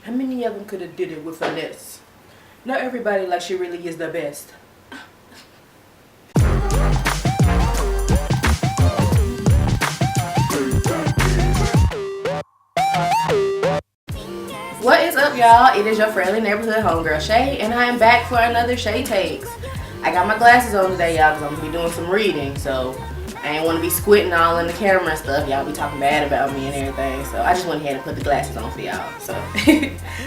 How many of them could have did it with finesse? Not everybody like she really is the best. What is up, y'all? It is your friendly neighborhood homegirl Shay, and I am back for another Shay Takes. I got my glasses on today, y'all, because I'm going to be doing some reading, so I ain't want to be squinting all in the camera and stuff. Y'all be talking bad about me and everything, so I just went ahead and put the glasses on for y'all. So,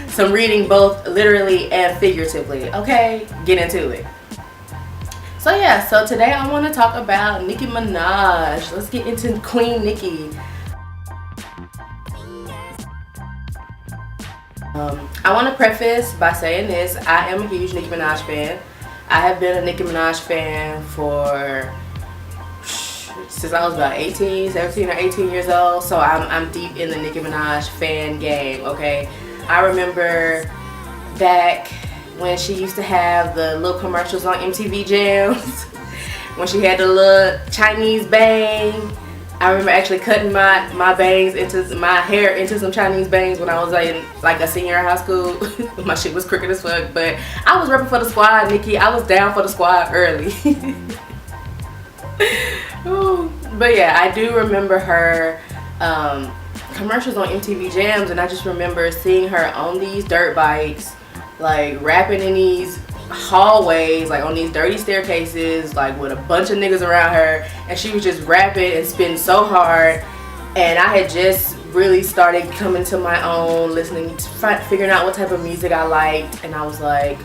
some reading both literally and figuratively. Okay, get into it. So yeah, so today I want to talk about Nicki Minaj. Let's get into Queen Nicki. I want to preface by saying this. I am a huge Nicki Minaj fan. I have been a Nicki Minaj fan since I was about 17 or 18 years old. So I'm deep in the Nicki Minaj fan game, okay? I remember back when she used to have the little commercials on MTV Jams, when she had the little Chinese bang. I remember actually cutting my bangs my hair into some Chinese bangs when I was in like a senior in high school. My shit was crooked as fuck, but I was repping for the squad, Nicki. I was down for the squad early. Ooh. But yeah, I do remember her commercials on MTV Jams, and I just remember seeing her on these dirt bikes, like rapping in these hallways, like on these dirty staircases, like with a bunch of niggas around her, and she was just rapping and spitting so hard. And I had just really started coming to my own, listening to figuring out what type of music I liked, and I was like,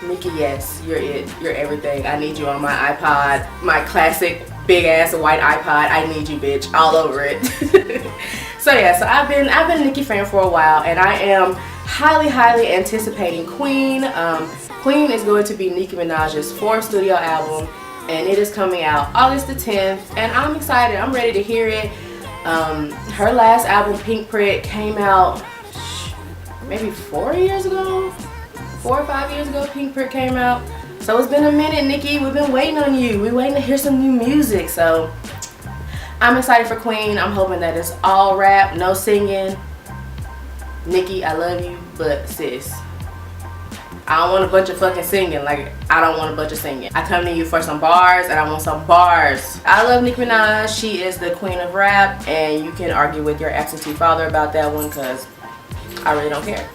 Nicki, yes, you're it, you're everything. I need you on my iPod, my classic big ass white iPod. I need you, bitch, all over it. So yeah, so I've been a Nicki fan for a while, and I am highly anticipating Queen. Queen is going to be Nicki Minaj's 4th studio album, and it is coming out August the 10th, and I'm excited. I'm ready to hear it. Her last album, Pink Print, came out maybe 4 years ago? 4 or 5 years ago, Pink Print came out. So it's been a minute, Nicki. We've been waiting on you. We're waiting to hear some new music. So I'm excited for Queen. I'm hoping that it's all rap, no singing. Nicki, I love you, but sis, I don't want a bunch of fucking singing. Like, I don't want a bunch of singing. I come to you for some bars, and I want some bars. I love Nicki Minaj. She is the queen of rap, and you can argue with your absentee father about that one, because I really don't care.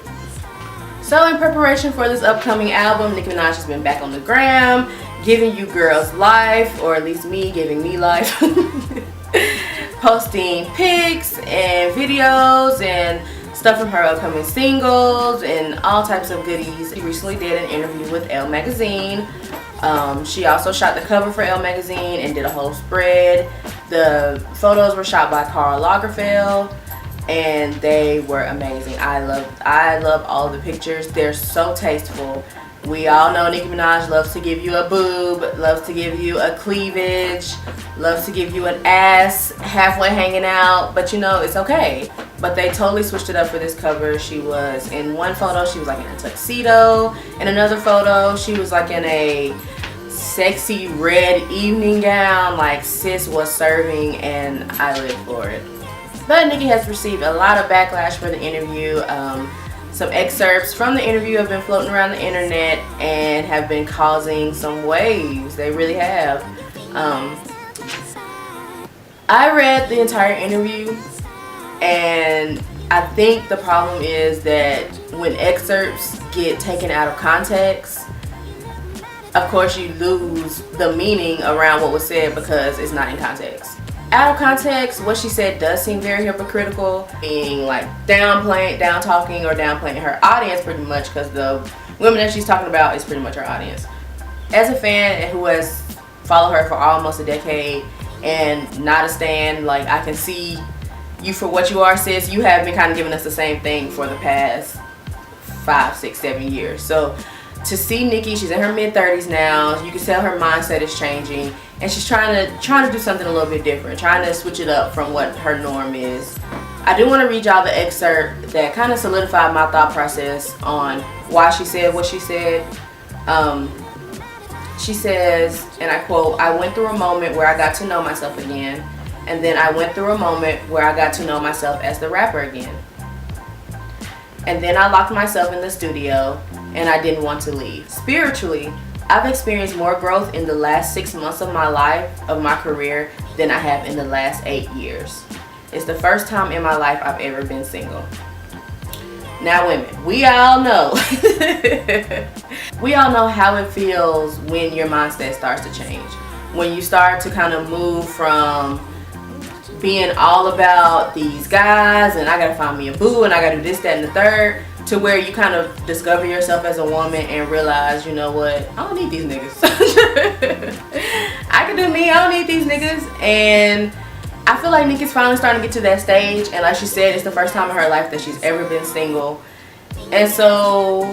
So in preparation for this upcoming album, Nicki Minaj has been back on the gram, giving you girls life, or at least me giving me life. Posting pics and videos and stuff from her upcoming singles and all types of goodies. She recently did an interview with Elle magazine. She also shot the cover for Elle magazine and did a whole spread. The photos were shot by Karl Lagerfeld, and they were amazing. I love all the pictures. They're so tasteful. We all know Nicki Minaj loves to give you a boob, loves to give you a cleavage, loves to give you an ass halfway hanging out, but you know, it's okay. But they totally switched it up for this cover. She was, in one photo, she was like in a tuxedo. In another photo, she was like in a sexy red evening gown. Like, sis was serving, and I live for it. But Nicki has received a lot of backlash for the interview. Some excerpts from the interview have been floating around the internet and have been causing some waves. They really have. I read the entire interview, and I think the problem is that when excerpts get taken out of context, of course you lose the meaning around what was said because it's not in context. Out of context, what she said does seem very hypocritical, being like down talking or downplaying her audience pretty much, because the women that she's talking about is pretty much her audience. As a fan who has followed her for almost a decade and not a stan, like, I can see you for what you are, sis. You have been kind of giving us the same thing for the past 5, 6, 7 years. So to see Nicki, she's in her mid-30s now. You can tell her mindset is changing, and she's trying to do something a little bit different, trying to switch it up from what her norm is. I do want to read y'all the excerpt that kind of solidified my thought process on why she said what she said. She says, and I quote, "I went through a moment where I got to know myself again, and then I went through a moment where I got to know myself as the rapper again." and then I locked myself in the studio and I didn't want to leave. Spiritually, I've experienced more growth in the last 6 months of my life, of my career, than I have in the last 8 years. It's the first time in my life I've ever been single. Now women, we all know we all know how it feels when your mindset starts to change. When you start to kind of move from being all about these guys and I gotta find me a boo and I gotta do this, that, and the third, to where you kind of discover yourself as a woman and realize, you know what, I don't need these niggas. I can do me, I don't need these niggas. And I feel like Nicki's finally starting to get to that stage, and like she said, it's the first time in her life that she's ever been single. And so,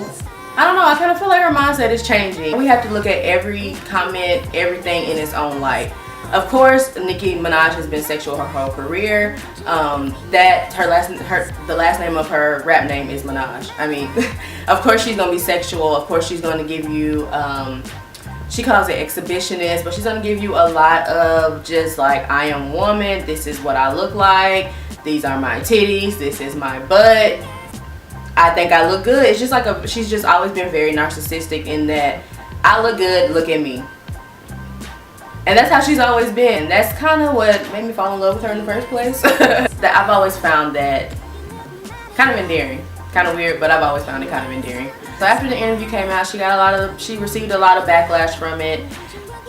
I don't know, I kind of feel like her mindset is changing. We have to look at every comment, everything in its own light. Of course, Nicki Minaj has been sexual her whole career. The last name of her rap name is Minaj. I mean, of course she's gonna be sexual. Of course she's gonna give you, she calls it exhibitionist, but she's gonna give you a lot of just like, I am woman, this is what I look like, these are my titties, this is my butt, I think I look good. It's just like she's just always been very narcissistic in that, I look good, look at me. And that's how she's always been. That's kind of what made me fall in love with her in the first place. That I've always found that kind of endearing. Kind of weird, but I've always found it kind of endearing. So after the interview came out, she received a lot of backlash from it,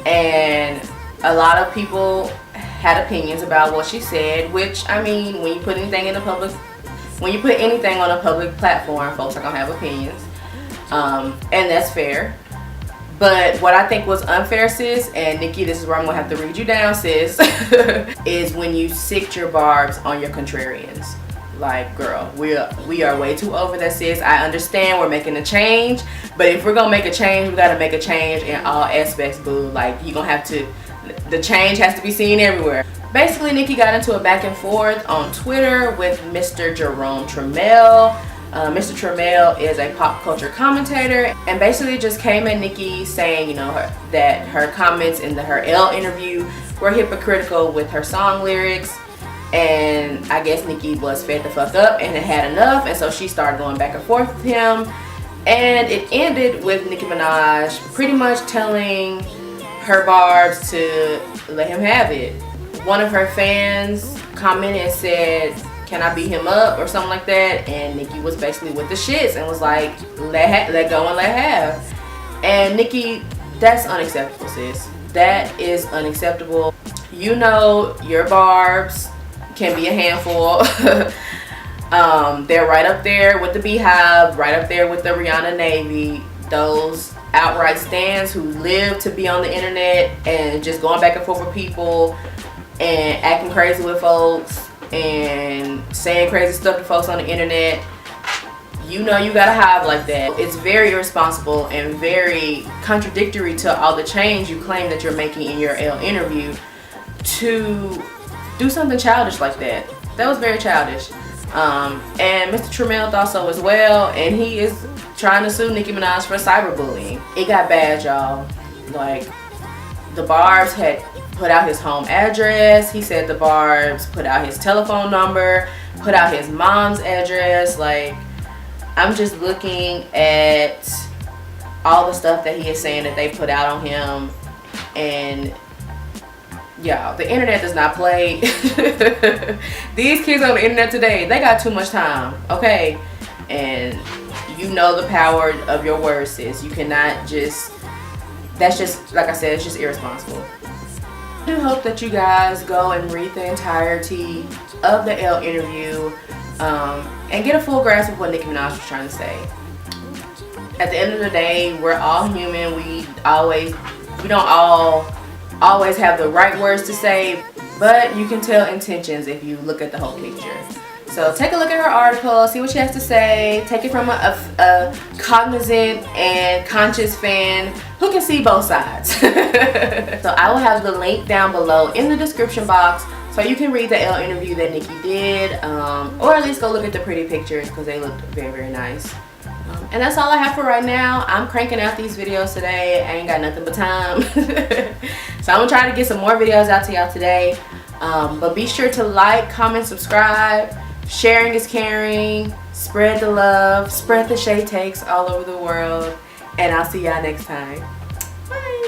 and a lot of people had opinions about what she said. Which, I mean, when you put anything on a public platform, folks are gonna have opinions, and that's fair. But what I think was unfair, sis, and Nicki, this is where I'm gonna have to read you down, sis, is when you sicked your barbs on your contrarians. Like, girl, we are way too over that, sis. I understand we're making a change, but if we're gonna make a change, we gotta make a change in all aspects, boo. Like, you gonna have to, the change has to be seen everywhere. Basically, Nicki got into a back and forth on Twitter with Mr. Jerome Trammell. Mr. Trammell is a pop culture commentator, and basically just came at Nicki saying, you know, that her comments in her Elle interview were hypocritical with her song lyrics. And I guess Nicki was fed the fuck up and had enough, and so she started going back and forth with him. And it ended with Nicki Minaj pretty much telling her barbs to let him have it. One of her fans commented and said, "Can I beat him up?" or something like that, and Nicki was basically with the shits and was like, let go and let have. And Nicki, that's unacceptable, sis. That is unacceptable. You know your barbs can be a handful. They're right up there with the Beehive, right up there with the Rihanna Navy, those outright stans who live to be on the internet and just going back and forth with people and acting crazy with folks and saying crazy stuff to folks on the internet. You know you gotta hive like that. It's very irresponsible and very contradictory to all the change you claim that you're making in your Elle interview to do something childish like that. That was very childish. And Mr. Trammell thought so as well, and he is trying to sue Nicki Minaj for cyberbullying. It got bad, y'all. Like, the Barbs had put out his home address. He said the Barbs put out his telephone number, put out his mom's address. Like, I'm just looking at all the stuff that he is saying that they put out on him, and y'all, the internet does not play. These kids on the internet today, they got too much time, okay? And you know the power of your words, sis. You cannot just, that's just, like I said, it's just irresponsible. I do hope that you guys go and read the entirety of the Elle interview and get a full grasp of what Nicki Minaj was trying to say. At the end of the day, we're all human. We don't all always have the right words to say, but you can tell intentions if you look at the whole picture. So take a look at her article, see what she has to say, take it from a cognizant and conscious fan who can see both sides. So I will have the link down below in the description box so you can read the Elle interview that Nicki did, or at least go look at the pretty pictures because they looked very, very nice. And that's all I have for right now. I'm cranking out these videos today. I ain't got nothing but time. So I'm gonna try to get some more videos out to y'all today. But be sure to like, comment, subscribe. Sharing is caring. Spread the love, spread the shade takes all over the world, and I'll see y'all next time. Bye.